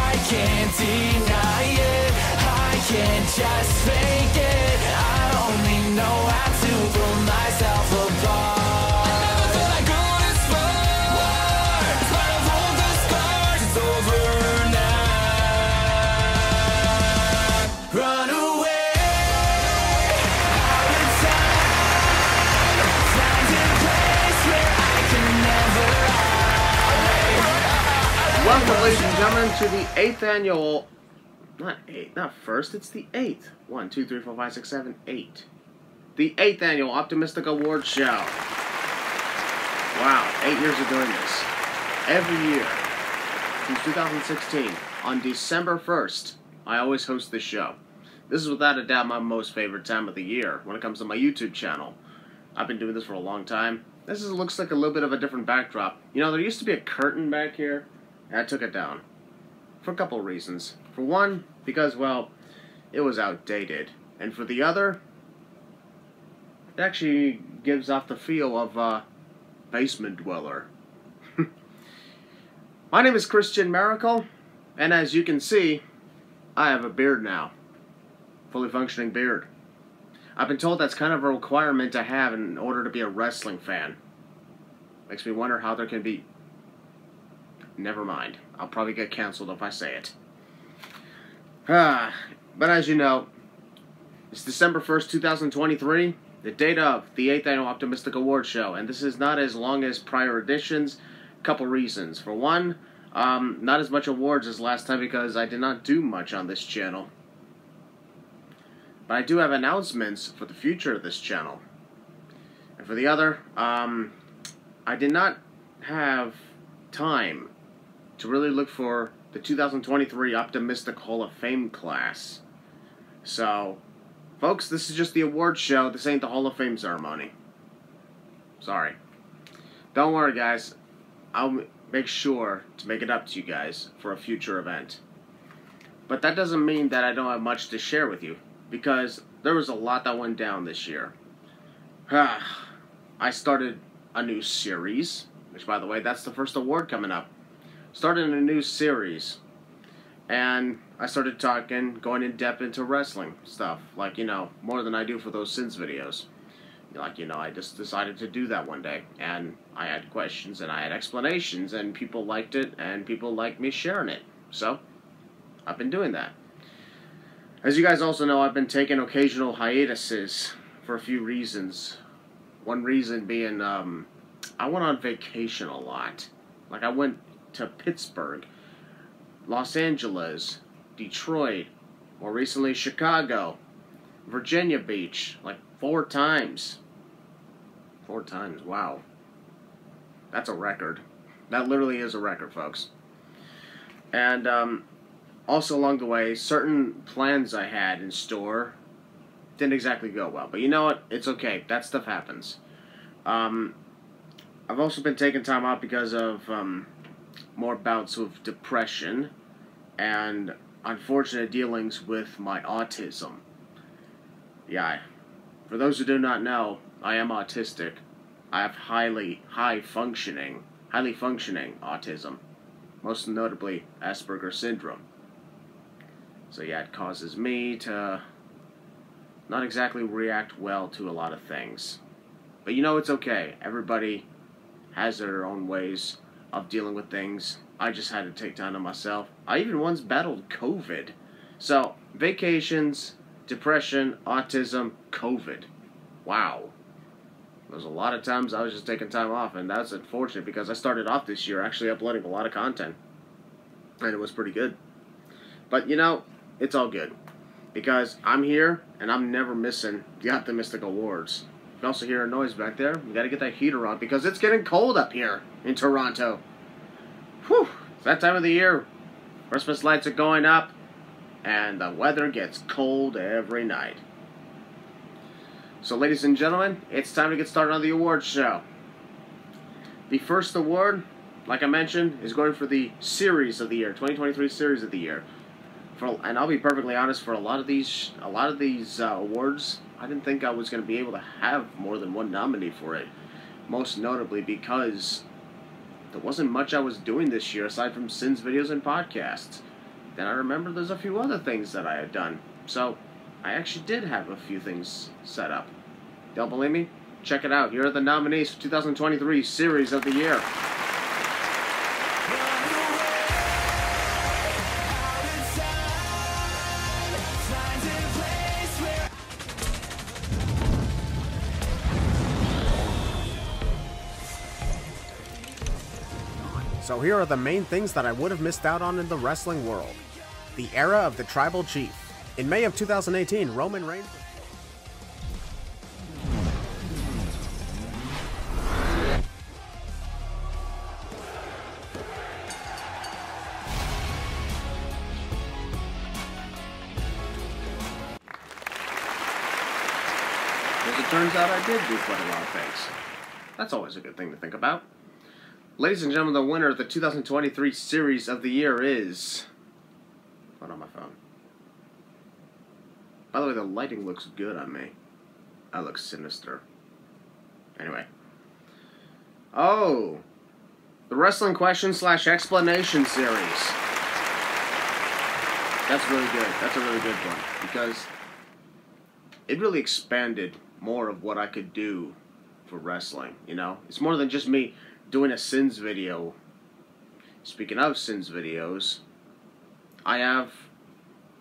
I can't deny it. I can't just fake it. I only know how to pull myself apart. I never thought I'd go this far. In spite of all the scars, it's over now. Run away, out of time. Find a place where I can never hide. Welcome, ladies and gentlemen, to the 8th annual, not first, it's the 8th. 1, 2, 3, 4, 5, 6, 7, 8. The 8th annual Optimistic Awards Show. Wow, 8 years of doing this. Every year, since 2016, on December 1st, I always host this show. This is without a doubt my most favorite time of the year when it comes to my YouTube channel. I've been doing this for a long time. Looks like a little bit of a different backdrop. You know, there used to be a curtain back here, and I took it down. For a couple of reasons. For one, because, well, it was outdated. And for the other, it actually gives off the feel of a basement dweller. My name is Christian Maracle, and as you can see, I have a beard now. Fully functioning beard. I've been told that's kind of a requirement to have in order to be a wrestling fan. Makes me wonder how there can be... Never mind. I'll probably get canceled if I say it. But as you know, it's December 1st, 2023, the date of the 8th Annual Optimistic Awards Show, and this is not as long as prior editions. Couple reasons. For one, not as much awards as last time because I did not do much on this channel. But I do have announcements for the future of this channel. And for the other, I did not have time to really look for the 2023 Optimistic Hall of Fame class. So, folks, this is just the awards show. This ain't the Hall of Fame ceremony. Sorry. Don't worry, guys. I'll make sure to make it up to you guys for a future event. But that doesn't mean that I don't have much to share with you, because there was a lot that went down this year. I started a new series, which, by the way, that's the first award coming up. Started a new series, and I started going in depth into wrestling stuff, like, you know, more than I do for those Sins videos. Like, you know, I just decided to do that one day, and I had questions, and I had explanations, and people liked it, and people liked me sharing it. So, I've been doing that. As you guys also know, I've been taking occasional hiatuses for a few reasons. One reason being, I went on vacation a lot. Like, I went to Pittsburgh, Los Angeles, Detroit, more recently Chicago, Virginia Beach, like 4 times. 4 times, wow. That's a record. That literally is a record, folks. And also along the way, certain plans I had in store didn't exactly go well. But you know what? It's okay. That stuff happens. I've also been taking time out because of more bouts of depression and unfortunate dealings with my autism. Yeah, for those who do not know, I am autistic. I have highly functioning autism, most notably Asperger's syndrome. So yeah, it causes me to not exactly react well to a lot of things. But you know, it's okay. Everybody has their own ways of dealing with things. I just had to take time to myself. I even once battled COVID. So, vacations, depression, autism, COVID. Wow. There's a lot of times I was just taking time off, and that's unfortunate because I started off this year actually uploading a lot of content. And it was pretty good. But, you know, it's all good. Because I'm here, and I'm never missing the Optimistic Awards. You can also hear a noise back there. You gotta get that heater on because it's getting cold up here in Toronto. Whew! It's that time of the year. Christmas lights are going up, and the weather gets cold every night. So, ladies and gentlemen, it's time to get started on the awards show. The first award, like I mentioned, is going for the Series of the Year, 2023 Series of the Year. And I'll be perfectly honest, for a lot of these awards, I didn't think I was going to be able to have more than one nominee for it. Most notably because there wasn't much I was doing this year aside from Sins videos and podcasts. then I remember there's a few other things that I had done. So, I actually did have a few things set up. Don't believe me? Check it out. Here are the nominees for 2023 Series of the Year. So here are the main things that I would have missed out on in the wrestling world. The era of the Tribal Chief. In May of 2018, Roman Reigns... As it turns out, I did do quite a lot of things. That's always a good thing to think about. Ladies and gentlemen, the winner of the 2023 Series of the Year is... Hold on my phone. By the way, the lighting looks good on me. I look sinister. Anyway. Oh! The Wrestling Question / Explanation Series. That's really good. That's a really good one. Because it really expanded more of what I could do for wrestling, you know? It's more than just me doing a Sins video. Speaking of Sins videos, I have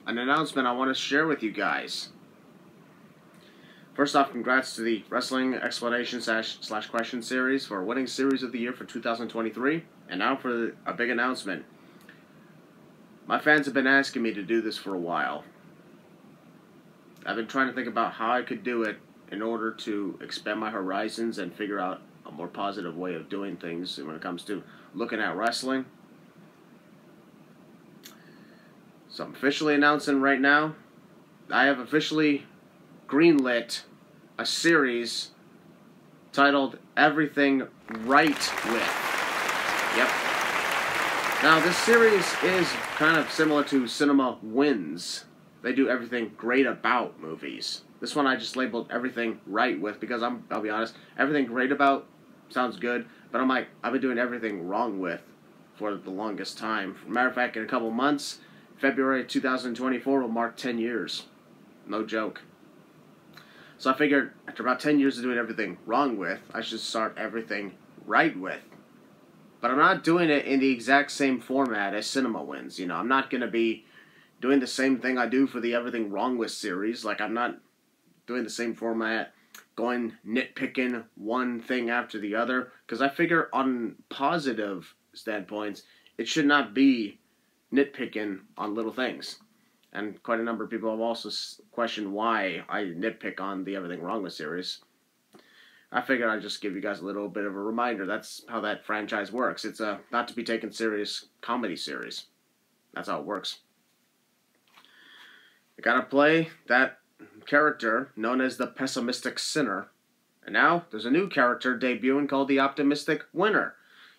an announcement I want to share with you guys. First off, congrats to the Wrestling Explanation / Question Series for winning Series of the Year for 2023. And now for a big announcement. My fans have been asking me to do this for a while. I've been trying to think about how I could do it in order to expand my horizons and figure out a more positive way of doing things when it comes to looking at wrestling. So I'm officially announcing right now, I have officially greenlit a series titled Everything Right With. Yep. Now this series is kind of similar to Cinema Wins. They do everything great about movies. This one I just labeled Everything Right With because I'll be honest, everything great about sounds good, but I'm like, I've been doing everything wrong with for the longest time. Matter of fact, in a couple months, February 2024 will mark 10 years. No joke. So I figured after about 10 years of doing everything wrong with, I should start everything right with. But I'm not doing it in the exact same format as Cinema Wins. You know, I'm not going to be doing the same thing I do for the Everything Wrong With series. Like, I'm not doing the same format, going nitpicking one thing after the other. Because I figure on positive standpoints, it should not be nitpicking on little things. And quite a number of people have also questioned why I nitpick on the Everything Wrong With series. I figured I'd just give you guys a little bit of a reminder. That's how that franchise works. It's a not to be taken serious comedy series. That's how it works. I gotta play that character known as the Pessimistic Sinner. And now there's a new character debuting called the Optimistic Winner.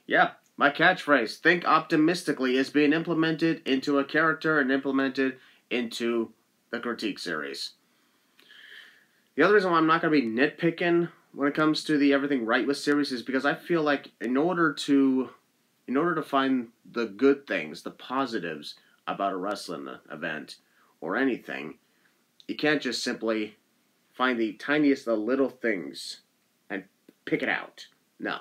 Yeah, my catchphrase, think optimistically, is being implemented into a character and implemented into the critique series. The other reason why I'm not going to be nitpicking when it comes to the Everything Right With series is because I feel like in order to find the good things, the positives about a wrestling event or anything, you can't just simply find the tiniest of little things and pick it out. No.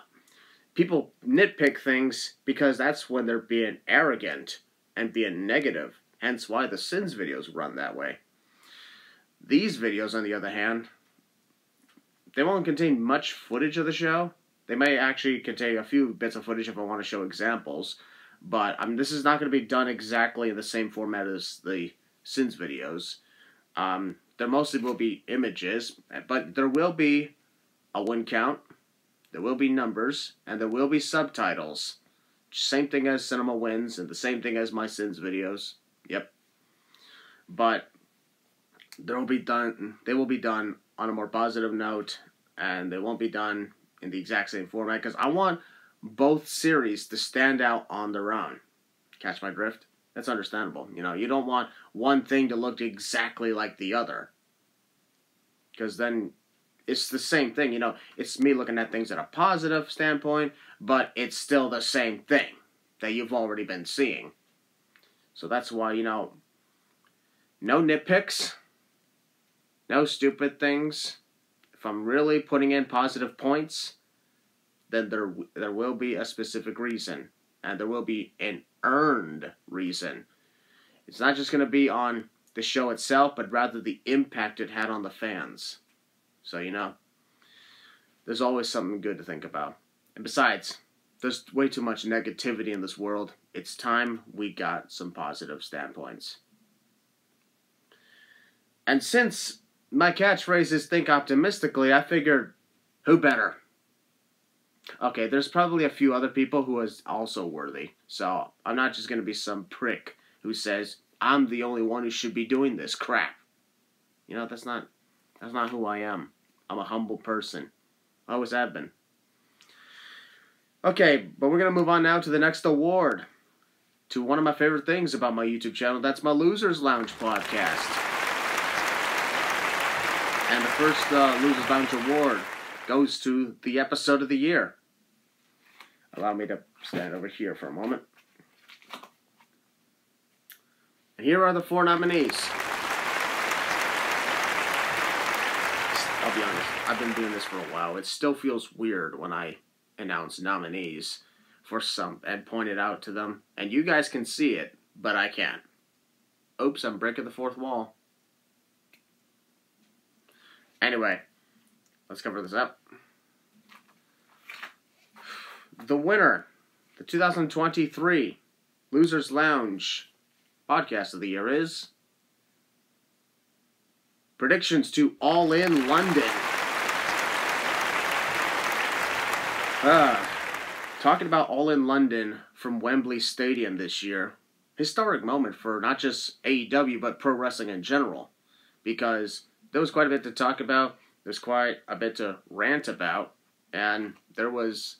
People nitpick things because that's when they're being arrogant and being negative. Hence why the Sins videos run that way. These videos, on the other hand, they won't contain much footage of the show. They may actually contain a few bits of footage if I want to show examples. But this is not going to be done exactly in the same format as the Sins videos. There mostly will be images, but there will be a win count, there will be numbers, and there will be subtitles. Same thing as Cinema Wins, and the same thing as my Sins videos. Yep. But they will be done on a more positive note, and they won't be done in the exact same format, because I want both series to stand out on their own. Catch my drift? That's understandable. You know, you don't want one thing to look exactly like the other, because then it's the same thing. You know, it's me looking at things at a positive standpoint, but it's still the same thing that you've already been seeing. So that's why, no nitpicks, no stupid things. If I'm really putting in positive points, then there will be a specific reason. And there will be an earned reason. It's not just going to be on the show itself, but rather the impact it had on the fans. So, there's always something good to think about. And besides, there's way too much negativity in this world. It's time we got some positive standpoints. And since my catchphrase is think optimistically, I figured, who better? Okay, there's probably a few other people who is also worthy. So I'm not just going to be some prick who says, I'm the only one who should be doing this crap. That's not who I am. I'm a humble person. I always have been. Okay, but we're going to move on now to the next award. To one of my favorite things about my YouTube channel. That's my Losers Lounge podcast. And the first Losers Lounge award goes to the episode of the year. Allow me to stand over here for a moment. And here are the 4 nominees. I'll be honest, I've been doing this for a while. It still feels weird when I announce nominees for some and point it out to them. And you guys can see it, but I can't. Oops, I'm breaking the fourth wall. Anyway, let's cover this up. The winner, the 2023 Losers Lounge podcast of the year is predictions to All In London. Talking about All In London from Wembley Stadium this year. Historic moment for not just AEW, but pro wrestling in general. Because there was quite a bit to talk about. There's quite a bit to rant about. And there was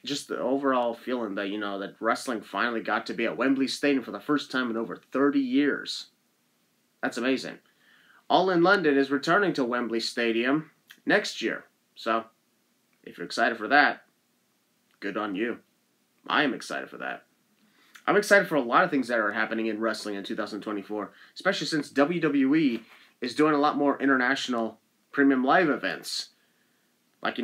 just the overall feeling that, that wrestling finally got to be at Wembley Stadium for the first time in over 30 years. That's amazing. All In London is returning to Wembley Stadium next year. So, if you're excited for that, good on you. I am excited for that. I'm excited for a lot of things that are happening in wrestling in 2024, especially since WWE is doing a lot more international premium live events. Like,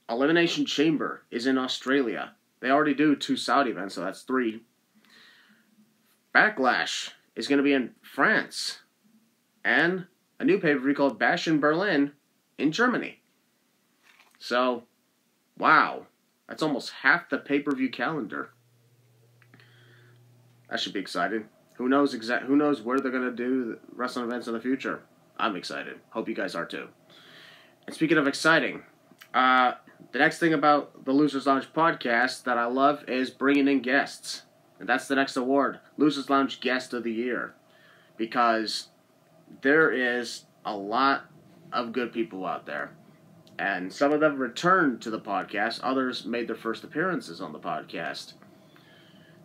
Elimination Chamber is in Australia. They already do 2 Saudi events, so that's 3. Backlash is going to be in France. And a new pay-per-view called Bash in Berlin in Germany. So, wow. That's almost half the pay-per-view calendar. That should be exciting. Who knows where they're going to do wrestling events in the future. I'm excited. Hope you guys are too. And speaking of exciting, the next thing about the Losers Lounge podcast that I love is bringing in guests. And that's the next award, Losers Lounge Guest of the Year. Because there is a lot of good people out there. And some of them returned to the podcast. Others made their first appearances on the podcast.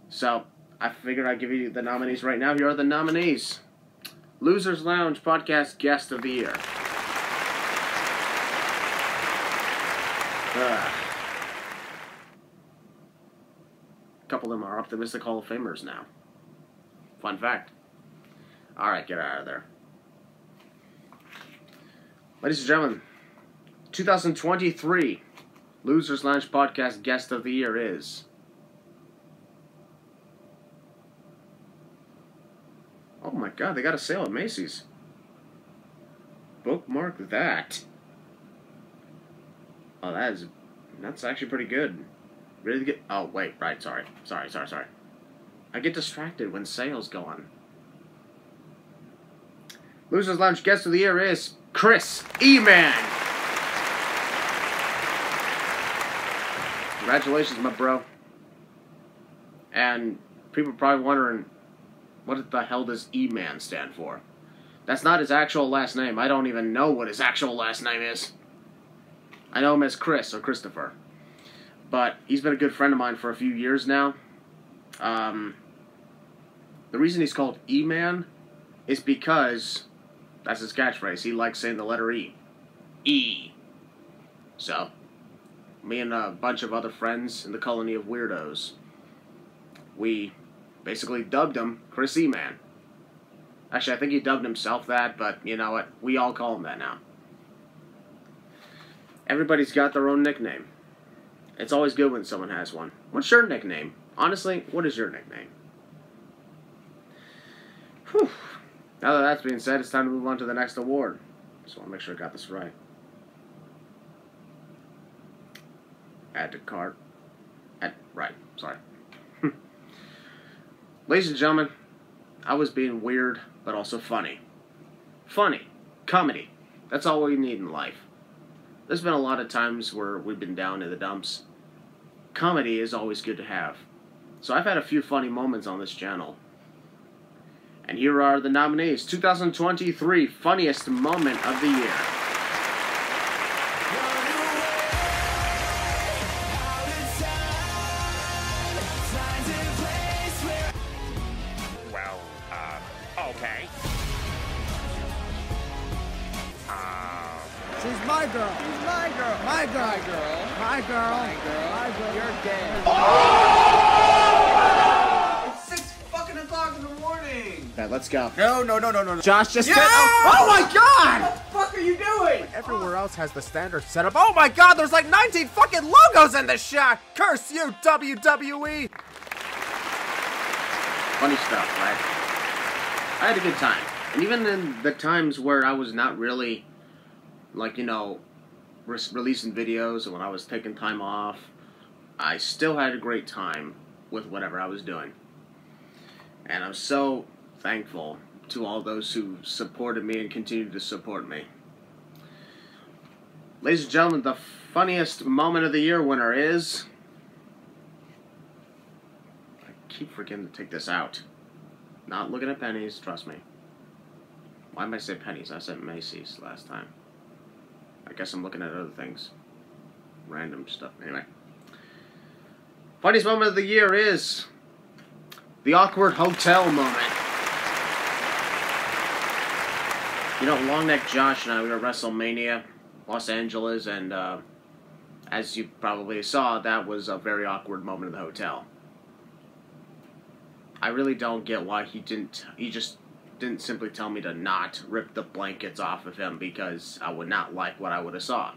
So, I figured I'd give you the nominees right now. Here are the nominees. Losers Lounge Podcast Guest of the Year. A couple of them are Optimistic Hall of Famers now. Fun fact. Alright, get out of there. Ladies and gentlemen, 2023 Losers Lounge Podcast Guest of the Year is... Oh my god, they got a sale at Macy's. Bookmark that. Oh, that's actually pretty good. Really good. Oh, wait, right, sorry. I get distracted when sales go on. Losers Lounge Guest of the Year is Chris E-Man. Congratulations, my bro. And people are probably wondering, what the hell does E-Man stand for? That's not his actual last name. I don't even know what his actual last name is. I know him as Chris or Christopher. But he's been a good friend of mine for a few years now. The reason he's called E-Man is because that's his catchphrase. He likes saying the letter E. E. So, me and a bunch of other friends in the colony of weirdos, we basically dubbed him Chris E-Man. Actually, I think he dubbed himself that, but you know what? We all call him that now. Everybody's got their own nickname. It's always good when someone has one. What's your nickname? Honestly, what is your nickname? Whew. Now that that's being said, it's time to move on to the next award. Just want to make sure I got this right. Add to cart. Right, sorry. Ladies and gentlemen, I was being weird, but also funny. Funny. Comedy. That's all we need in life. There's been a lot of times where we've been down in the dumps. Comedy is always good to have. So I've had a few funny moments on this channel. And here are the nominees. 2023 Funniest Moment of the Year. Okay. She's my girl. She's my girl. My girl. My girl. My girl. My girl. My girl. You're dead. It's 6 fucking o'clock in the morning. Okay, let's go. No. Josh just Yeah! said, oh my god! What the fuck are you doing? Everywhere else has the standard setup. Oh my god, there's like 19 fucking logos in this shot! Curse you, WWE! Funny stuff, right? I had a good time. And even in the times where I was not really, like, you know, releasing videos, and when I was taking time off, I still had a great time with whatever I was doing. And I'm so thankful to all those who supported me and continue to support me. Ladies and gentlemen, the funniest moment of the year winner is... I keep forgetting to take this out. Not looking at pennies, trust me. Why am I saying pennies? I said Macy's last time. I guess I'm looking at other things. Random stuff. Anyway. Funniest moment of the year is... the awkward hotel moment. You know, Longneck Josh and I, we were at WrestleMania, Los Angeles, and as you probably saw, that was a very awkward moment in the hotel. I really don't get why he just didn't simply tell me to not rip the blankets off of him, because I would not like what I would have saw.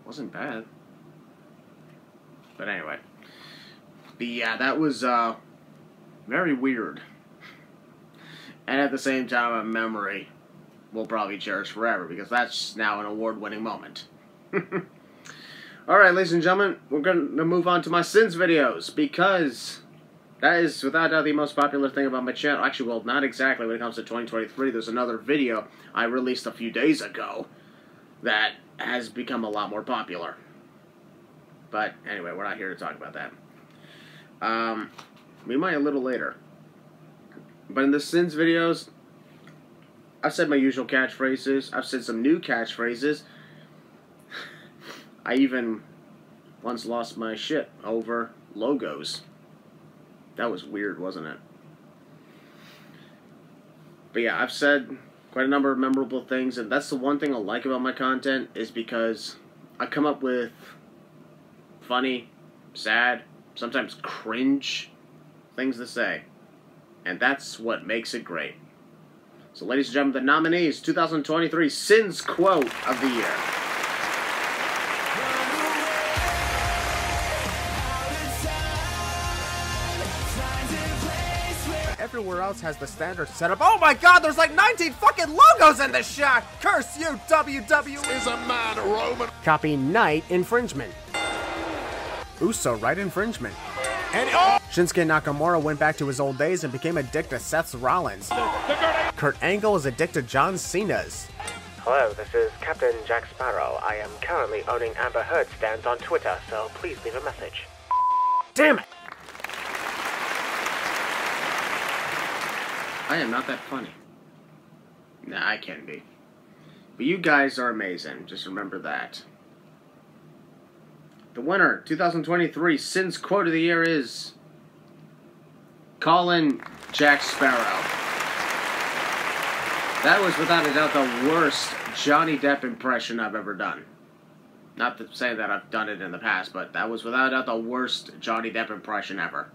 Wasn't bad. But anyway. But yeah, that was very weird. And at the same time, a memory we'll probably cherish forever, because that's now an award-winning moment. Alright, ladies and gentlemen, we're going to move on to my sins videos, because that is, without doubt, the most popular thing about my channel. Actually, well, not exactly when it comes to 2023. There's another video I released a few days ago that has become a lot more popular. But anyway, we're not here to talk about that. We might a little later. But in the sins videos, I've said my usual catchphrases. I've said some new catchphrases. I even once lost my shit over logos. That was weird, wasn't it? But yeah, I've said quite a number of memorable things, and that's the one thing I like about my content, is because I come up with funny, sad, sometimes cringe things to say. And that's what makes it great. So ladies and gentlemen, the nominees, 2023 Sins Quote of the Year. Everywhere else has the standard setup. Oh my god, there's like 19 fucking logos in this shot! Curse you, WWE! Is a man Roman? Copy Knight infringement. Uso right infringement. And Shinsuke Nakamura went back to his old days and became addicted to Seth Rollins. Kurt Angle is addicted to John Cena's. Hello, this is Captain Jack Sparrow. I am currently owning Amber Heard stands on Twitter, so please leave a message. Damn it! I am not that funny. Nah, I can be. But you guys are amazing. Just remember that. The winner, 2023 Sins Quote of the Year is... Colin Jack Sparrow. That was without a doubt the worst Johnny Depp impression I've ever done. Not to say that I've done it in the past, but that was without a doubt the worst Johnny Depp impression ever.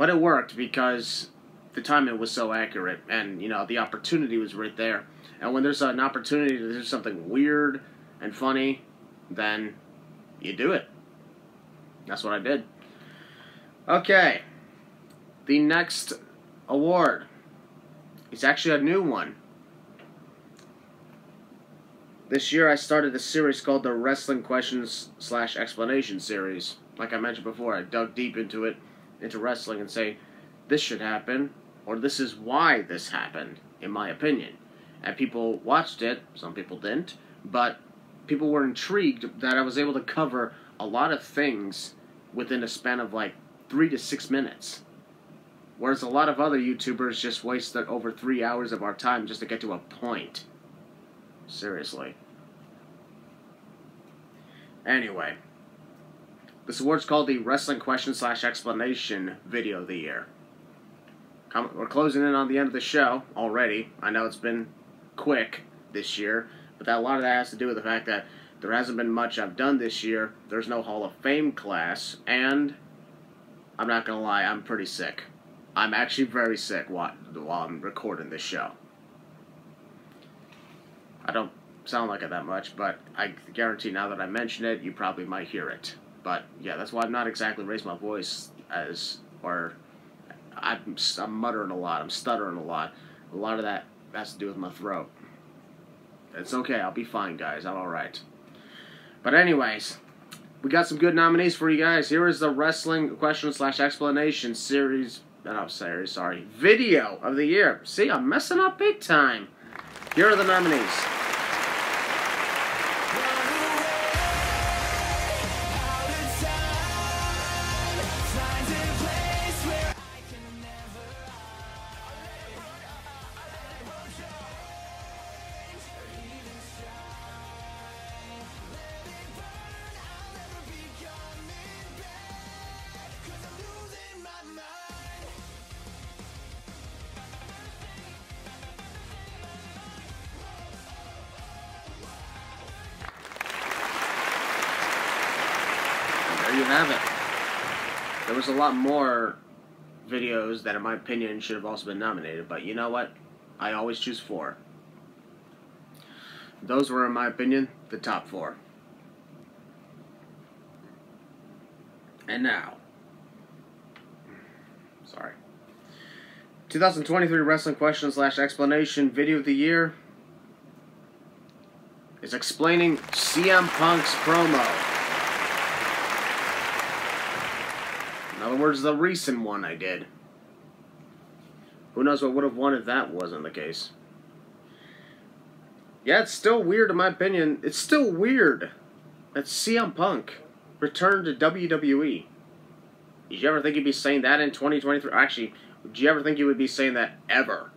But it worked because the timing was so accurate, and, you know, the opportunity was right there. And when there's an opportunity to do something weird and funny, then you do it. That's what I did. Okay. The next award is actually a new one. This year I started a series called the Wrestling Questions / Explanation series. Like I mentioned before, I dug deep into wrestling, and say, this should happen, or this is why this happened, in my opinion. And people watched it, some people didn't, but people were intrigued that I was able to cover a lot of things within a span of like 3 to 6 minutes. Whereas a lot of other YouTubers just wasted over 3 hours of our time just to get to a point. Seriously. Anyway, this award's called the Wrestling Question / Explanation Video of the Year. We're closing in on the end of the show already. I know it's been quick this year, but a lot of that has to do with the fact that there hasn't been much I've done this year. There's no Hall of Fame class, and I'm not going to lie, I'm pretty sick. I'm actually very sick while I'm recording this show. I don't sound like it that much, but I guarantee now that I mention it, you probably might hear it. But yeah, that's why I've not exactly raised my voice I'm muttering a lot, I'm stuttering a lot. A lot of that has to do with my throat. It's okay, I'll be fine, guys, I'm alright. But anyways, we got some good nominees for you guys. Here is the Wrestling Question / Explanation video of the year. See, I'm messing up big time. Here are the nominees. There you have it. There was a lot more videos that, in my opinion, should have also been nominated, but you know what? I always choose 4. Those were, in my opinion, the top 4. And now, 2023 Wrestling Question / Explanation Video of the Year is explaining CM Punk's promo. In other words, the recent one I did. Who knows what would have won if that wasn't the case. Yeah, it's still weird in my opinion. It's still weird that CM Punk returned to WWE. Did you ever think he'd be saying that in 2023? Actually, did you ever think he would be saying that ever?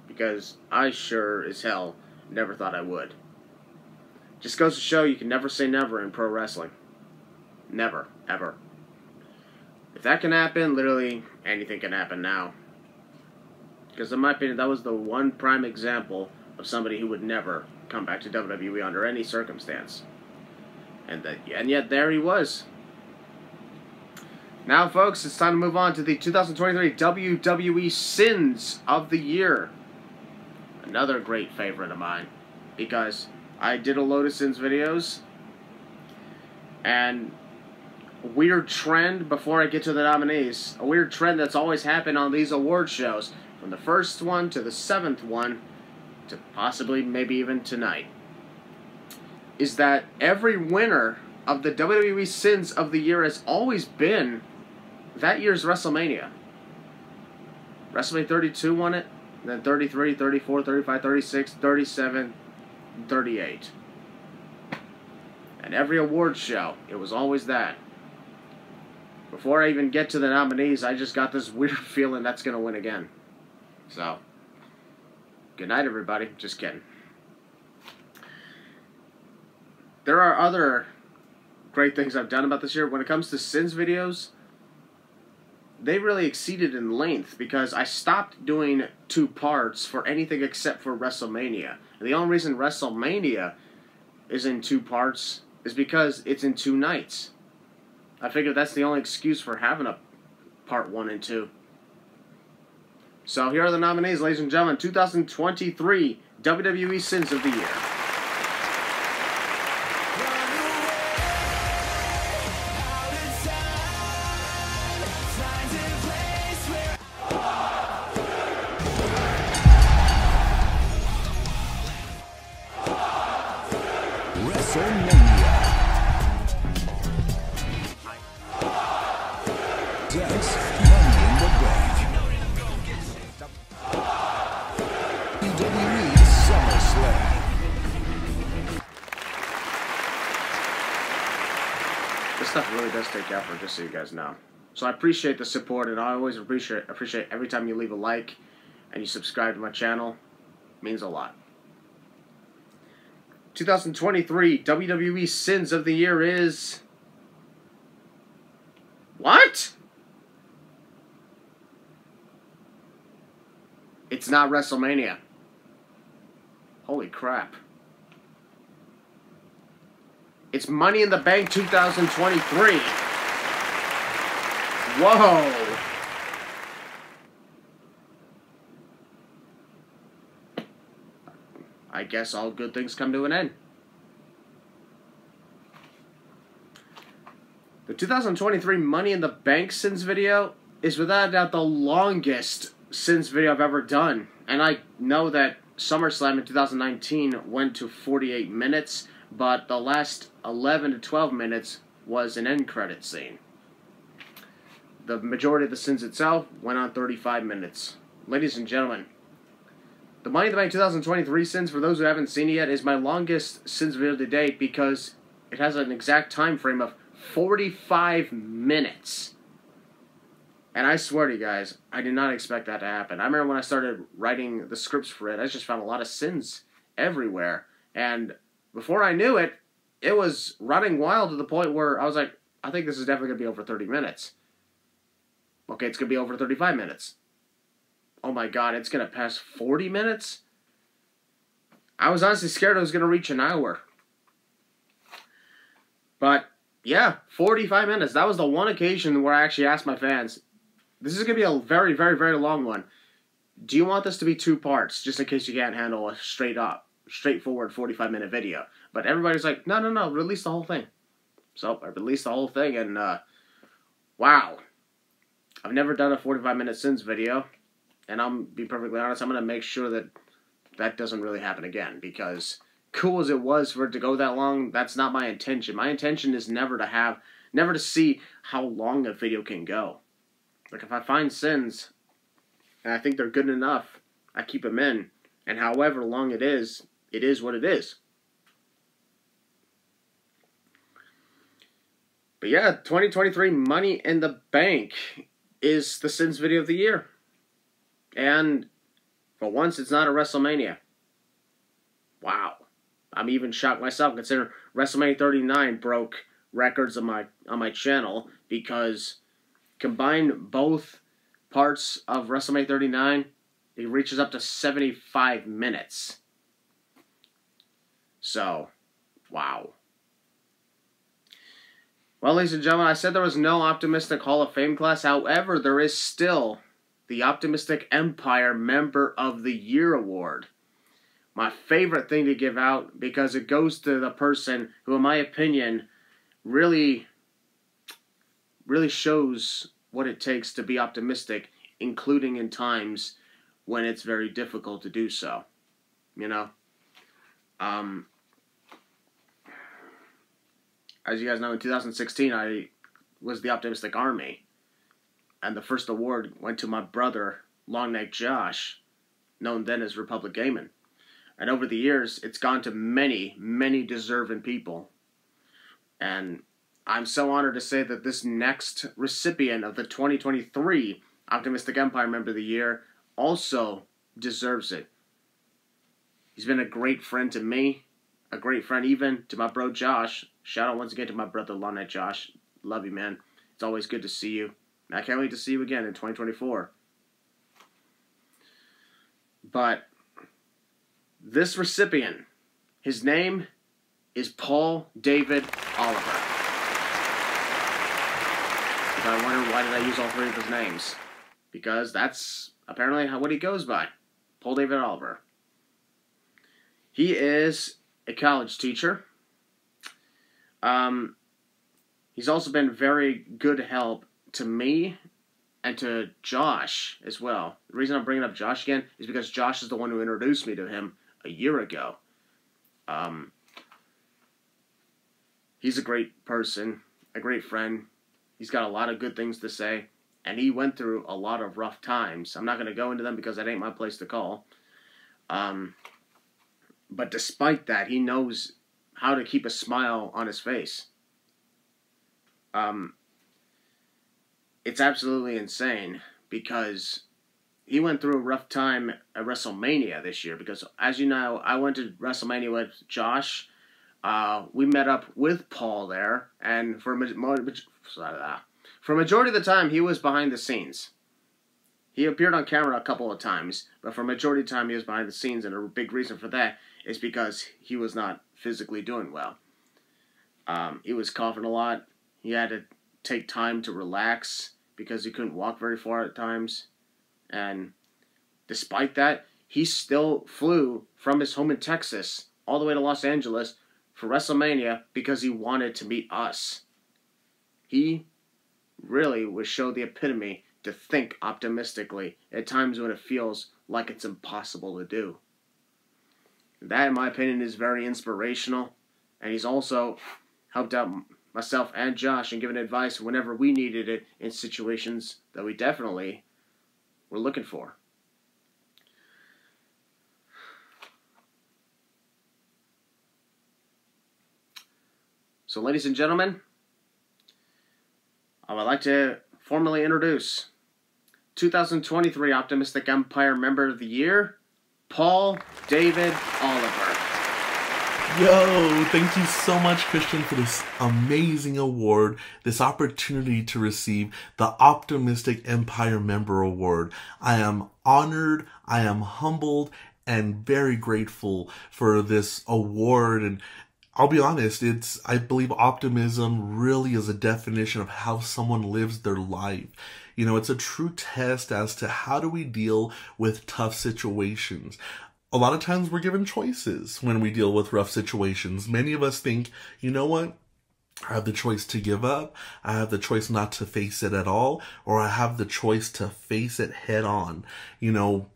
Because I sure as hell never thought I would. Just goes to show you can never say never in pro wrestling. Never. Ever. If that can happen, literally anything can happen now. Because in my opinion, that was the one prime example of somebody who would never come back to WWE under any circumstance. And yet there he was. Now, folks, it's time to move on to the 2023 WWE Sins of the Year. Another great favorite of mine. Because I did a load of Sins videos. And a weird trend, before I get to the nominees, a weird trend that's always happened on these award shows, from the first one to the 7th one, to possibly maybe even tonight, is that every winner of the WWE Sins of the Year has always been that year's WrestleMania. WrestleMania 32 won it, then 33, 34, 35, 36, 37, 38. And every award show, it was always that. Before I even get to the nominees, I just got this weird feeling that's going to win again. So, good night, everybody. Just kidding. There are other great things I've done about this year. When it comes to Sins videos, they really exceeded in length because I stopped doing 2 parts for anything except for WrestleMania. And the only reason WrestleMania is in 2 parts is because it's in 2 nights. I figured that's the only excuse for having Part 1 and 2. So here are the nominees, ladies and gentlemen. 2023 WWE Sins of the Year. WrestleMania. That's Money in the Bank. WWE SummerSlam. This stuff really does take effort, just so you guys know. So I appreciate the support, and I always appreciate every time you leave a like and you subscribe to my channel. It means a lot. 2023 WWE Sins of the Year is... What? It's not WrestleMania. Holy crap. It's Money in the Bank 2023. Whoa. I guess all good things come to an end. The 2023 Money in the Bank Sins video is without a doubt the longest Sins video I've ever done. And I know that SummerSlam in 2019 went to 48 minutes, but the last 11 to 12 minutes was an end credit scene. The majority of the Sins itself went on 35 minutes. Ladies and gentlemen, the Money in the Bank 2023 Sins, for those who haven't seen it yet, is my longest Sins video to date because it has an exact time frame of 45 minutes. And I swear to you guys, I did not expect that to happen. I remember when I started writing the scripts for it, I just found a lot of Sins everywhere. And before I knew it, it was running wild to the point where I was like, I think this is definitely going to be over 30 minutes. Okay, it's going to be over 35 minutes. Oh my god, it's going to pass 40 minutes? I was honestly scared it was going to reach an hour. But, yeah, 45 minutes. That was the one occasion where I actually asked my fans, this is going to be a very, very, very long one. Do you want this to be 2 parts, just in case you can't handle a straightforward 45-minute video? But everybody's like, no, release the whole thing. So, I released the whole thing, and, wow. I've never done a 45-minute Sins video. And I'll be perfectly honest, I'm going to make sure that that doesn't really happen again. Because cool as it was for it to go that long, that's not my intention. My intention is never to see how long a video can go. Like if I find Sins, and I think they're good enough, I keep them in. And however long it is what it is. But yeah, 2023 Money in the Bank is the Sins video of the year. And for once, it's not a WrestleMania. Wow. I'm even shocked myself, considering WrestleMania 39 broke records on my channel, because combine both parts of WrestleMania 39, it reaches up to 75 minutes. So, wow. Well, ladies and gentlemen, I said there was no optimistic Hall of Fame class. However, there is still the Optimistic Empire Member of the Year Award. My favorite thing to give out, because it goes to the person who, in my opinion, really shows what it takes to be optimistic, including in times when it's very difficult to do so. You know? As you guys know, in 2016, I was the Optimistic Army. And the first award went to my brother, Longneck Josh, known then as Republic Gaming. And over the years, it's gone to many, many deserving people. And I'm so honored to say that this next recipient of the 2023 Optimistic Empire Member of the Year also deserves it. He's been a great friend to me, a great friend even to my bro Josh. Shout out once again to my brother, Longneck Josh. Love you, man. It's always good to see you. I can't wait to see you again in 2024. But this recipient, his name is Paul David Oliver. So I wonder, why did I use all three of his names? Because that's apparently what he goes by. Paul David Oliver. He is a college teacher. He's also been very good help to me and to Josh as well. The reason I'm bringing up Josh again is because Josh is the one who introduced me to him a year ago. He's a great person, a great friend. He's got a lot of good things to say, and he went through a lot of rough times. I'm not going to go into them because that ain't my place to call. But despite that, he knows how to keep a smile on his face. It's absolutely insane because he went through a rough time at WrestleMania this year because, as you know, I went to WrestleMania with Josh. We met up with Paul there, and for a majority of the time, he was behind the scenes. He appeared on camera a couple of times, but for a majority of the time, he was behind the scenes, and a big reason for that is because he was not physically doing well. He was coughing a lot. He had to take time to relax because he couldn't walk very far at times. And despite that, he still flew from his home in Texas all the way to Los Angeles for WrestleMania because he wanted to meet us. He really would show the epitome to think optimistically at times when it feels like it's impossible to do. That, in my opinion, is very inspirational. And he's also helped out myself and Josh and given advice whenever we needed it in situations that we definitely were looking for. So, ladies and gentlemen, I would like to formally introduce 2023 Optimistic Empire Member of the Year, Paul David Oliver. Yo, thank you so much, Christian, for this amazing award, this opportunity to receive the Optimistic Empire Member Award. I am honored, I am humbled, and very grateful for this award. And I'll be honest, I believe optimism really is a definition of how someone lives their life. You know, it's a true test as to how do we deal with tough situations. A lot of times we're given choices when we deal with rough situations. Many of us think, you know what? I have the choice to give up. I have the choice not to face it at all. Or I have the choice to face it head on. You know,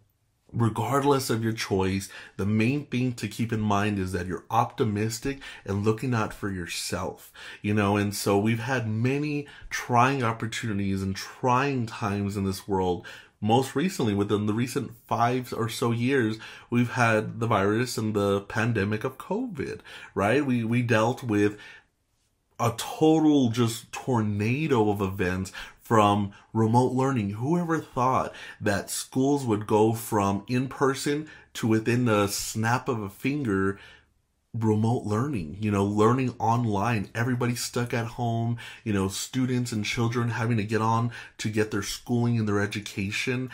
regardless of your choice, the main thing to keep in mind is that you're optimistic and looking out for yourself, you know. And so we've had many trying opportunities and trying times in this world. Most recently, within the recent 5 or so years, we've had the virus and the pandemic of COVID, right? We dealt with a total just tornado of events from remote learning. Whoever thought that schools would go from in-person to within the snap of a finger remote learning, you know, learning online, everybody stuck at home, you know, students and children having to get on to get their schooling and their education,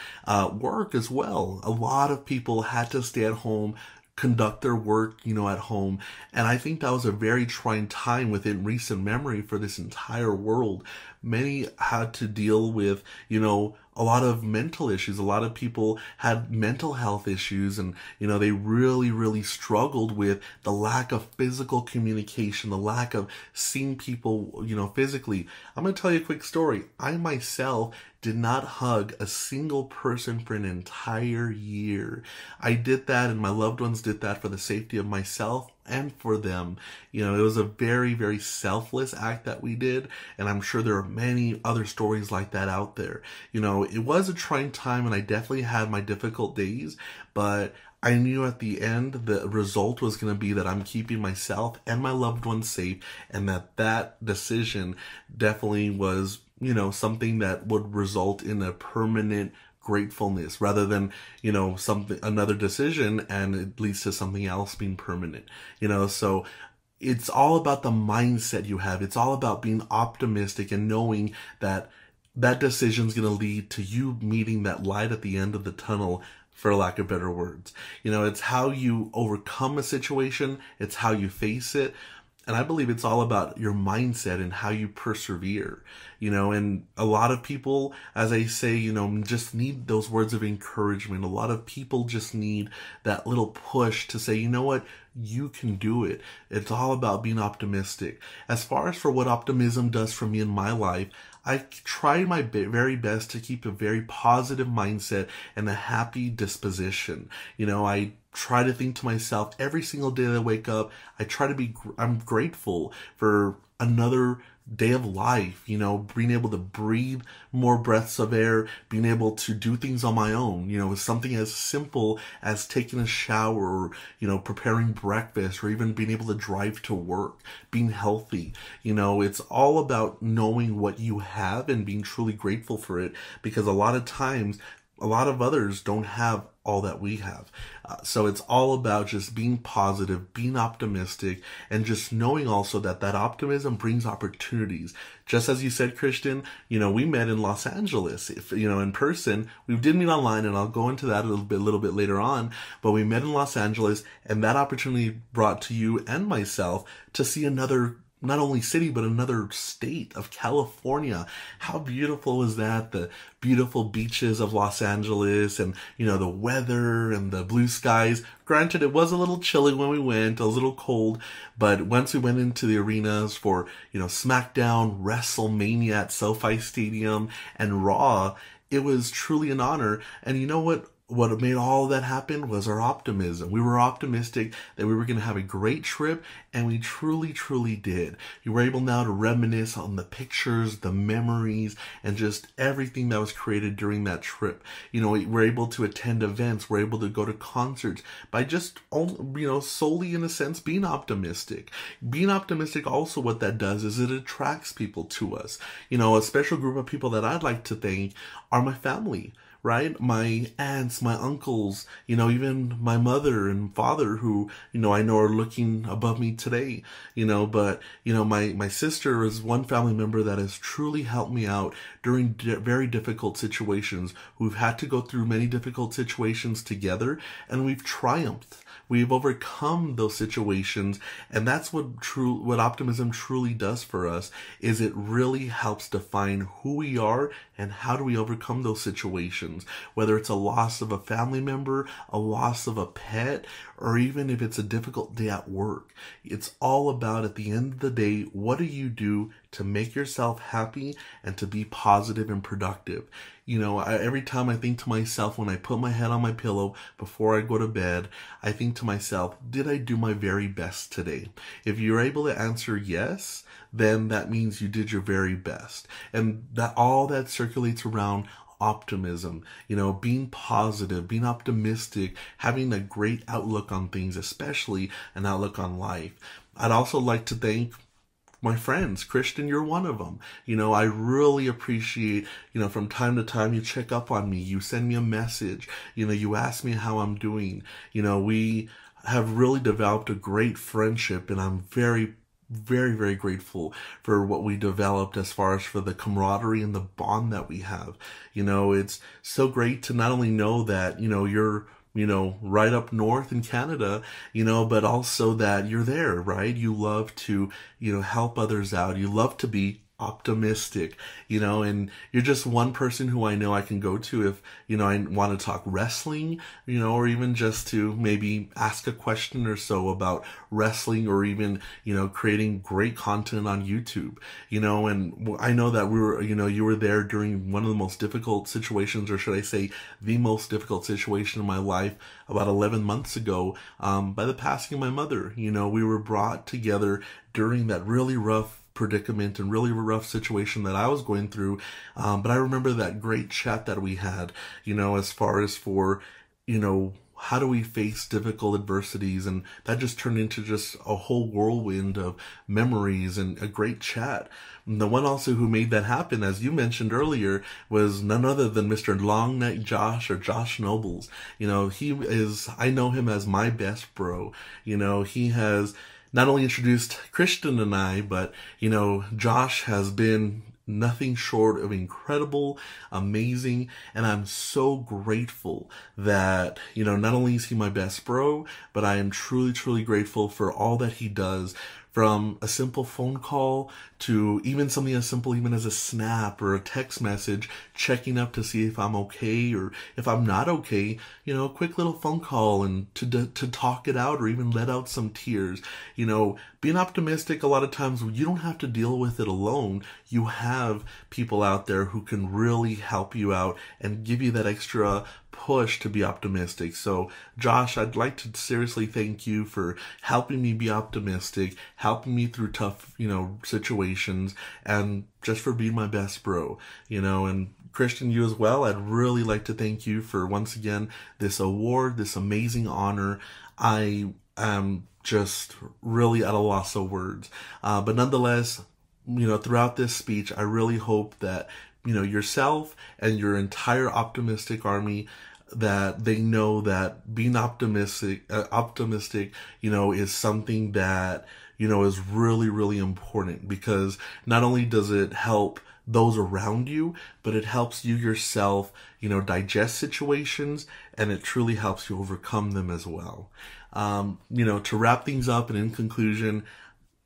work as well. A lot of people had to stay at home, conduct their work, you know, at home. And I think that was a very trying time within recent memory for this entire world. Many had to deal with, you know, a lot of mental issues. A lot of people had mental health issues, and, you know, they really, really struggled with the lack of physical communication, the lack of seeing people, you know, physically. I'm going to tell you a quick story. I myself did not hug a single person for an entire year. I did that, and my loved ones did that for the safety of myself and for them. You know, it was a very, very selfless act that we did, and I'm sure there are many other stories like that out there. You know, it was a trying time, and I definitely had my difficult days, but I knew at the end the result was going to be that I'm keeping myself and my loved ones safe, and that decision definitely was, you know, something that would result in a permanent gratefulness rather than, you know, another decision and it leads to something else being permanent, you know. So it's all about the mindset you have. It's all about being optimistic and knowing that that decision is going to lead to you meeting that light at the end of the tunnel, for lack of better words. You know, it's how you overcome a situation. It's how you face it. And I believe it's all about your mindset and how you persevere, and a lot of people, as I say, just need those words of encouragement. A lot of people just need that little push to say, you know what, you can do it. It's all about being optimistic. As far as for what optimism does for me in my life, I try my very best to keep a very positive mindset and a happy disposition. I try to think to myself every single day that I wake up, I'm grateful for another day of life, being able to breathe more breaths of air, being able to do things on my own, with something as simple as taking a shower or, preparing breakfast, or even being able to drive to work, being healthy. It's all about knowing what you have and being truly grateful for it, because a lot of times, a lot of others don't have all that we have. So it's all about just being positive, being optimistic, and just knowing also that optimism brings opportunities. Just as you said, Christian, we met in Los Angeles, in person. We did meet online, and I'll go into that a little bit later on, but we met in Los Angeles, and that opportunity brought to you and myself to see another, not only city, but another state of California. How beautiful is that? The beautiful beaches of Los Angeles, and, the weather and the blue skies. Granted, it was a little chilly when we went, a little cold, but once we went into the arenas for, SmackDown, WrestleMania at SoFi Stadium, and Raw, it was truly an honor. And you know what? What made all that happen was our optimism. We were optimistic that we were going to have a great trip, and we truly, truly did. You were able now to reminisce on the pictures, the memories, and just everything that was created during that trip. We were able to attend events, we're able to go to concerts by just, solely in a sense being optimistic. Being optimistic also, what that does is it attracts people to us. A special group of people that I'd like to thank are my family. Right? My aunts, my uncles, even my mother and father, who, I know are looking above me today, but, my sister is one family member that has truly helped me out during very difficult situations. We've had to go through many difficult situations together, and we've triumphed. We've overcome those situations, and that's what optimism truly does for us, is it really helps define who we are and how do we overcome those situations, whether it's a loss of a family member, a loss of a pet, or even if it's a difficult day at work. It's all about, at the end of the day, what do you do to make yourself happy and to be positive and productive? Every time I think to myself, when I put my head on my pillow before I go to bed, I think to myself, did I do my very best today? If you're able to answer yes, then that means you did your very best. And that all that circulates around optimism, being positive, being optimistic, having a great outlook on things, especially an outlook on life. I'd also like to thank my friends. Christian, you're one of them. I really appreciate, from time to time you check up on me, you send me a message, you ask me how I'm doing. We have really developed a great friendship, and I'm very, very, very grateful for what we developed as far as for the camaraderie and the bond that we have. It's so great to not only know that, you're right up north in Canada, but also that you're there, right? You love to, help others out. You love to be optimistic, and you're just one person who I know I can go to if, I want to talk wrestling, or even just to maybe ask a question or so about wrestling, or even, creating great content on YouTube, and I know that you were there during one of the most difficult situations, or should I say the most difficult situation in my life about 11 months ago, by the passing of my mother. We were brought together during that really rough predicament and really rough situation that I was going through. But I remember that great chat that we had, as far as for, how do we face difficult adversities? And that just turned into just a whole whirlwind of memories and a great chat. And the one also who made that happen, as you mentioned earlier, was none other than Mr. Long Neck Josh, or Josh Nobles. I know him as my best bro. He has not only introduced Christian and I, but, Josh has been nothing short of incredible, amazing, and I'm so grateful that, not only is he my best bro, but I am truly, truly grateful for all that he does From a simple phone call to even something as simple even as a snap or a text message, checking up to see if I'm okay or if I'm not okay, you know, a quick little phone call and to talk it out or even let out some tears. You know, being optimistic, a lot of times you don't have to deal with it alone. You have people out there who can really help you out and give you that extra push to be optimistic. So Josh, I'd like to seriously thank you for helping me be optimistic, helping me through tough, you know, situations, and just for being my best bro, you know. And Christian, you as well, I'd really like to thank you for once again this award, this amazing honor. I am just really at a loss of words. But nonetheless, you know, throughout this speech, I really hope that, you know, yourself and your entire optimistic army, that they know that being optimistic, you know, is something that, you know, is really, really important, because not only does it help those around you, but it helps you yourself, you know, digest situations, and it truly helps you overcome them as well. You know, to wrap things up and in conclusion,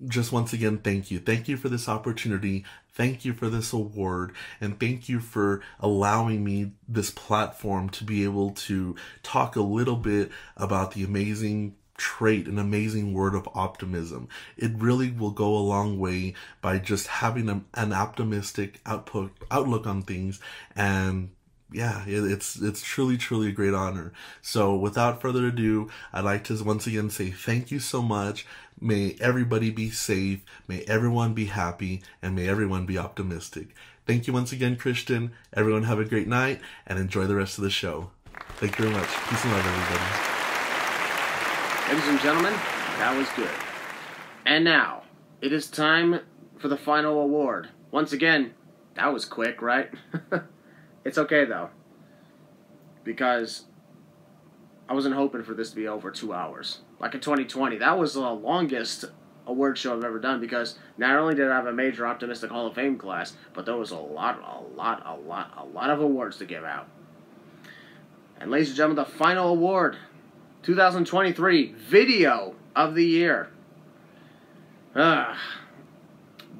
just once again, thank you. Thank you for this opportunity. Thank you for this award. And thank you for allowing me this platform to be able to talk a little bit about the amazing trait, an amazing word of optimism. It really will go a long way by just having an optimistic outlook on things. And yeah, it's truly a great honor. So without further ado, I'd like to once again say thank you so much. May everybody be safe, may everyone be happy, and may everyone be optimistic. Thank you once again, Christian. Everyone have a great night and enjoy the rest of the show. Thank you very much. Peace and love, everybody. Ladies and gentlemen, that was good. And now, it is time for the final award. Once again, that was quick, right? It's okay, though, because I wasn't hoping for this to be over 2 hours. Like in 2020, that was the longest award show I've ever done, because not only did I have a major optimistic Hall of Fame class, but there was a lot of awards to give out. And ladies and gentlemen, the final award, 2023 Video of the Year. There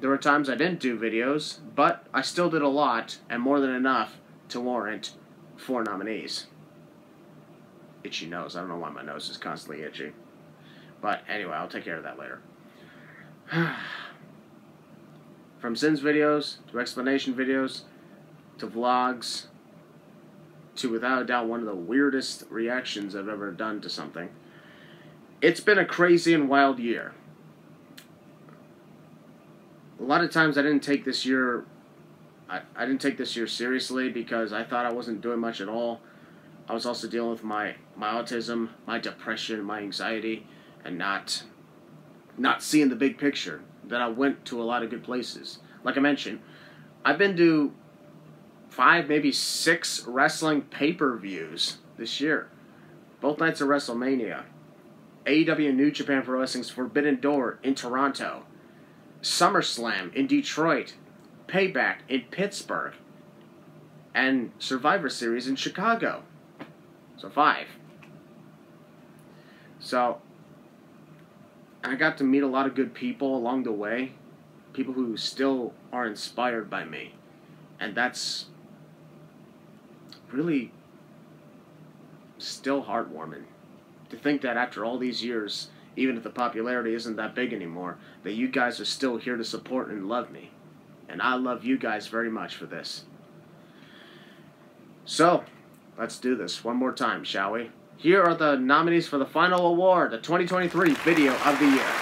were times I didn't do videos, but I still did a lot, and more than enough to warrant 4 nominees. Itchy nose. I don't know why my nose is constantly itchy. But anyway, I'll take care of that later. From Sins videos, to explanation videos, to vlogs, to without a doubt one of the weirdest reactions I've ever done to something. It's been a crazy and wild year. A lot of times I didn't take this year seriously, because I thought I wasn't doing much at all. I was also dealing with my autism, my depression, my anxiety, and not seeing the big picture. That I went to a lot of good places. Like I mentioned, I've been to 5, maybe 6 wrestling pay-per-views this year. Both nights of WrestleMania. AEW New Japan Pro Wrestling's Forbidden Door in Toronto. SummerSlam in Detroit. Payback in Pittsburgh. And Survivor Series in Chicago. So 5. So, I got to meet a lot of good people along the way. People who still are inspired by me. And that's really still heartwarming. To think that after all these years, even if the popularity isn't that big anymore, that you guys are still here to support and love me. And I love you guys very much for this. So, let's do this one more time, shall we? Here are the nominees for the final award, the 2023 Video of the Year.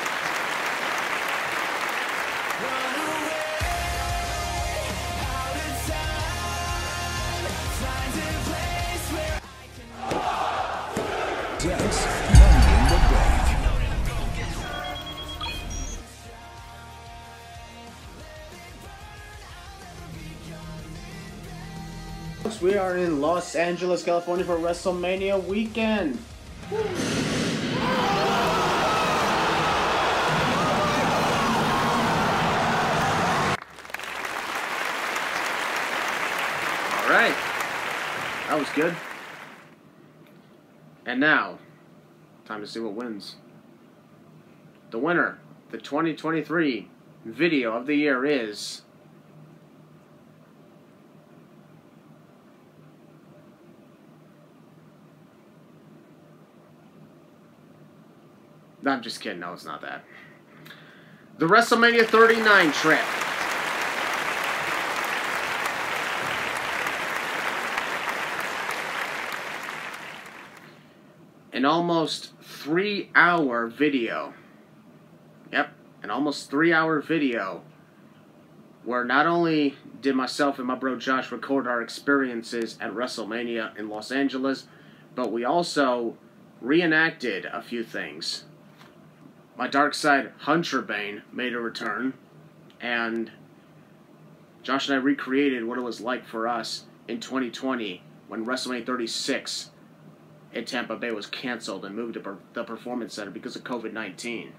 We are in Los Angeles, California for WrestleMania weekend. Woo. Alright. That was good. And now, time to see what wins. The winner the 2023 video of the year is... No, I'm just kidding. No, it's not that. The WrestleMania 39 trip. An almost 3-hour video. Yep, an almost 3-hour video where not only did myself and my bro Josh record our experiences at WrestleMania in Los Angeles, but we also reenacted a few things. My dark side, Hunterbane, made a return, and Josh and I recreated what it was like for us in 2020 when WrestleMania 36 in Tampa Bay was canceled and moved to the Performance Center because of COVID-19.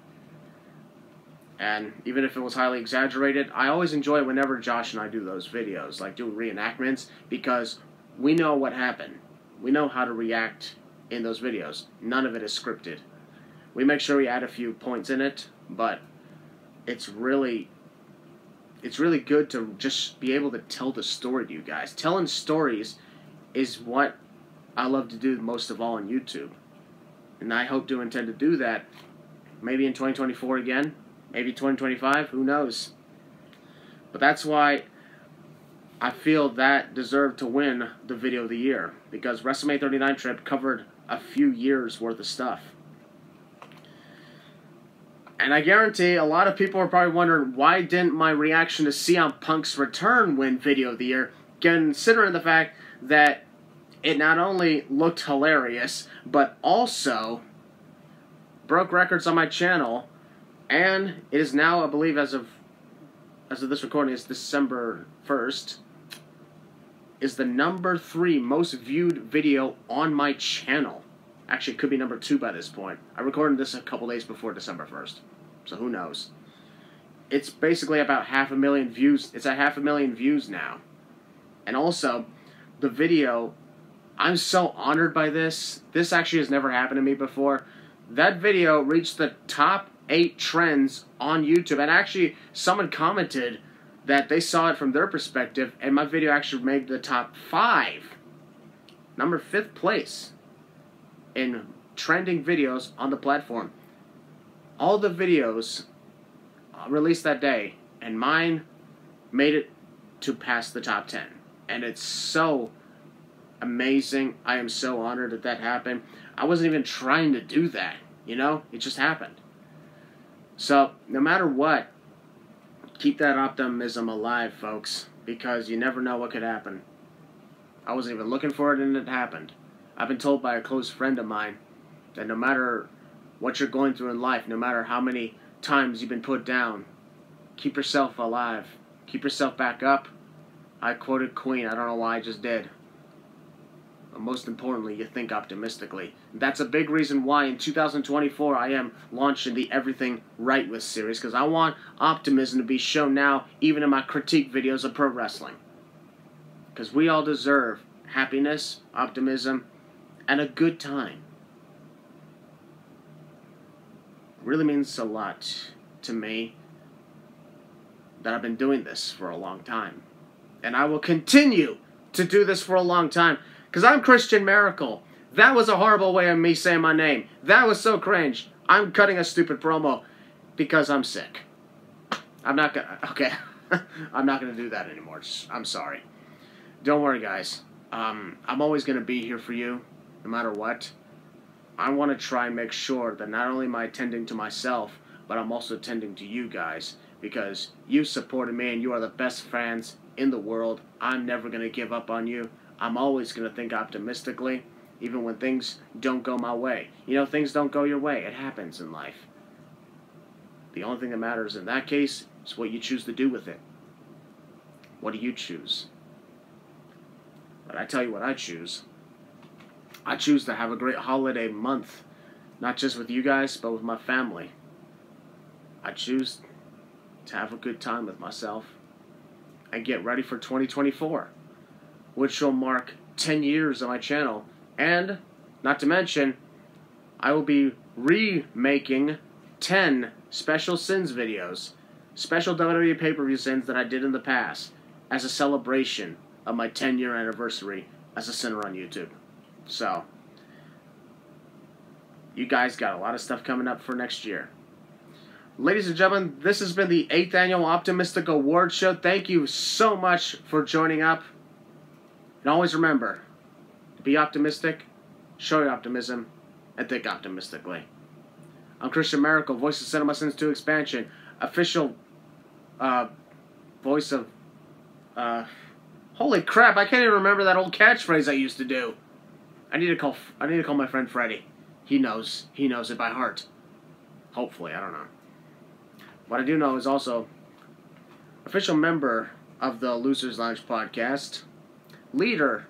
And even if it was highly exaggerated, I always enjoy whenever Josh and I do those videos, like doing reenactments, because we know what happened. We know how to react in those videos. None of it is scripted. We make sure we add a few points in it, but it's really good to just be able to tell the story to you guys. Telling stories is what I love to do most of all on YouTube. And I hope to intend to do that maybe in 2024 again, maybe 2025, who knows. But that's why I feel that deserved to win the video of the year, because WrestleMania 39 trip covered a few years worth of stuff. And I guarantee a lot of people are probably wondering, why didn't my reaction to CM Punk's return win video of the year, considering the fact that it not only looked hilarious, but also broke records on my channel, and it is now, I believe, as of this recording, is December 1st, is the number 3 most viewed video on my channel. Actually, it could be number 2 by this point. I recorded this a couple days before December 1st, so who knows. It's basically about 500,000 views. It's at 500,000 views now. And also, the video, I'm so honored by this. This actually has never happened to me before. That video reached the top 8 trends on YouTube, and actually, someone commented that they saw it from their perspective, and my video actually made the top 5. Number 5th place in trending videos on the platform. All the videos released that day, and mine made it to pass the top 10. And it's so amazing. I am so honored that that happened. I wasn't even trying to do that, you know? It just happened. So, no matter what, keep that optimism alive, folks, because you never know what could happen. I wasn't even looking for it, and it happened. I've been told by a close friend of mine that no matter what you're going through in life, no matter how many times you've been put down, keep yourself alive. Keep yourself back up. I quoted Queen. I don't know why I just did. But most importantly, you think optimistically. That's a big reason why in 2024 I am launching the Everything Right With series, because I want optimism to be shown now even in my critique videos of pro wrestling. Because we all deserve happiness, optimism, and a good time. It really means a lot to me that I've been doing this for a long time. And I will continue to do this for a long time. Because I'm Christian Maracle. That was a horrible way of me saying my name. That was so cringe. I'm cutting a stupid promo because I'm sick. I'm not gonna... Okay. I'm not gonna do that anymore. I'm sorry. Don't worry, guys. I'm always gonna be here for you, no matter what. I want to try and make sure that not only am I attending to myself, but I'm also attending to you guys, because you supported me and you are the best fans in the world. I'm never going to give up on you. I'm always going to think optimistically, even when things don't go my way. You know, things don't go your way. It happens in life. The only thing that matters in that case is what you choose to do with it. What do you choose? But I tell you what I choose. I choose to have a great holiday month, not just with you guys, but with my family. I choose to have a good time with myself and get ready for 2024, which will mark 10 years on my channel. And, not to mention, I will be remaking 10 special sins videos, special WWE pay-per-view sins that I did in the past as a celebration of my 10-year anniversary as a sinner on YouTube. So, you guys got a lot of stuff coming up for next year. Ladies and gentlemen, this has been the 8th Annual Optimistic Award Show. Thank you so much for joining up. And always remember, be optimistic, show your optimism, and think optimistically. I'm Christian Maracle, voice of Cinema Sins 2 Expansion, official voice of... holy crap, I can't even remember that old catchphrase I used to do. I need to call my friend Freddie. He knows it by heart. Hopefully, I don't know. What I do know is also official member of the Losers Lounge podcast, leader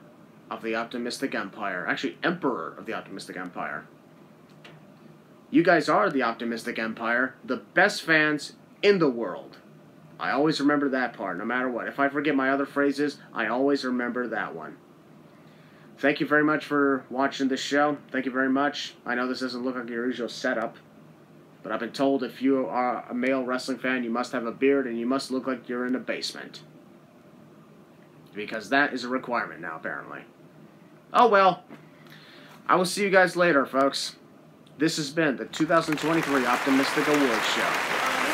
of the Optimistic Empire, actually Emperor of the Optimistic Empire. You guys are the Optimistic Empire, the best fans in the world. I always remember that part, no matter what. If I forget my other phrases, I always remember that one. Thank you very much for watching this show. Thank you very much. I know this doesn't look like your usual setup, but I've been told if you are a male wrestling fan, you must have a beard and you must look like you're in a basement. Because that is a requirement now, apparently. Oh well. I will see you guys later, folks. This has been the 2023 Optimistic Awards Show.